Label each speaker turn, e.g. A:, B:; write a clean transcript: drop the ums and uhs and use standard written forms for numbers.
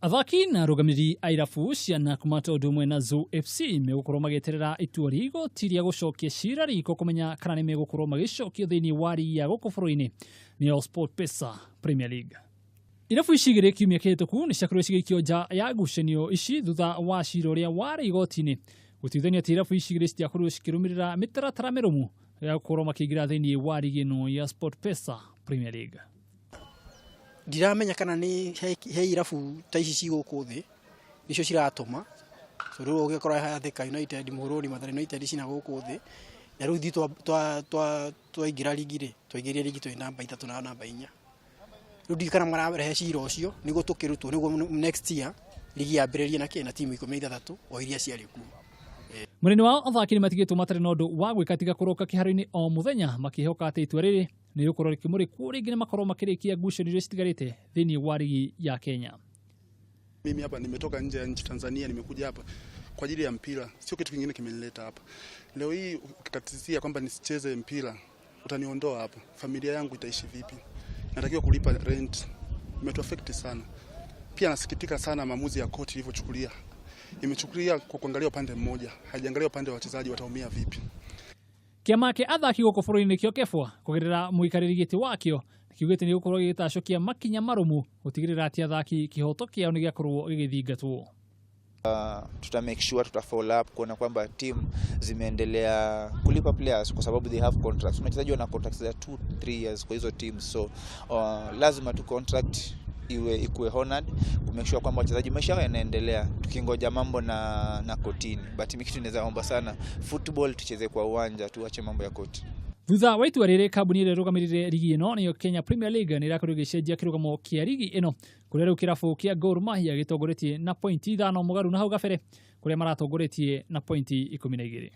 A: Athaki na arugamiriri a Irabu cia Nakumatt ũndũ ũmwe na Ngathu FC megukorwo magĩeterera itua rĩa igoti rĩa gucokia ciira riko kumenya kana nimegukorwo magĩcokio thĩinĩ wa rigi ya gũkũ bũrũri-inĩ niyo Sportpesa Premier League. Irabu ici igĩrĩ kiumia kĩhĩtũku nĩciakorirwo cigĩikio nja ya ngucanio ici thutha wa ciira ũrĩa warĩ igoti-inĩ gũtuithania atĩ irabu ici igĩrĩ citiakorirwo cikĩrũmĩrĩra mĩtaratara mĩrũmu ya gũkorwo makĩingĩra thĩinĩ wa rigi ĩno ya Sportpesa Premier League.
B: Ndiramenya kana ni he irabu ta ici cigũkũ thĩ nicio ciratũma so rĩu ũgĩkorwo ha Thika United Muhoroni Mathare United cina gũkũ thĩ na rĩu twaingĩra rigi rĩ twaingĩria rigi twĩ namba 3 na namba 4 rĩu ndikana mararehe ciira ũcio nĩguo tũkĩrutwo nĩguo next year rigi yambĩrĩrie na kĩna timu 13 o iria ciarĩ kuo.
A: Mũnene wa athaki nĩmatigetwo matarĩ na ũndũ wa gwĩka tiga kũroka kĩharo-inĩ o mũthenya makĩhoka atĩ itua rĩrĩ nĩ gũkorwo rĩkĩmũrĩkwo rĩngĩ nĩ makorwo makĩrĩkia ngucanio iria citigarĩte thĩinĩ wa rigi ya Kenya.
C: Mimi hapa nimetoka nje ya nchi Tanzania, nimekuja hapa kwa ajili ya mpira, sio kitu kingine kimenileta hapa. Leo hii ukikatizia kwamba nisicheze mpira utaniondoa hapa, familia yangu itaishi vipi? Natakiwa kulipa rent, imetuaffect sana. Pia nasikitika sana maamuzi ya koti ilivyochukulia. Imechukulia kwa kuangalia upande mmoja, haijaangalia upande wa wachezaji wataumia vipi.
A: Kĩama kĩa athaki gũkũ bũrũri-inĩ kĩo kebwa kũgerera mũikarĩri gĩtĩ wakĩo kiugĩte nĩ gũkorwo gĩgĩtacokia makinya marũmu gũtigĩrĩra atĩ athaki kĩhoto kĩao nĩ gĩakorwo gĩgĩthingatwo.
D: Tuta make sure tuta follow up kuona kwamba team zimeendelea kulipa players kwa sababu they have contracts. Wachezaji wana contracts za 2-3 years kwa hizo teams, so lazima tu contract ikuwe honored ku make sure kwamba wachezaji maisha yao yanaendelea tukingoja mambo na kotini. But mimi kitu naweza omba sana football tucheze kwa uwanja, tuache mambo ya koti.
A: Thutha wa itua rĩrĩ kambuni ĩrĩa ĩrũgamĩrĩire rigi ĩno niyo Kenya Premier League nĩ ĩrakorwo ĩgĩcenjia kĩrũgamo kĩa rigi ĩno kũrĩa rĩu kĩrabu kĩa Gor Mahia gĩtongoretie na pointi 5 mũgarũ na hau gabere kũrĩa maratongoretie na pointi 12.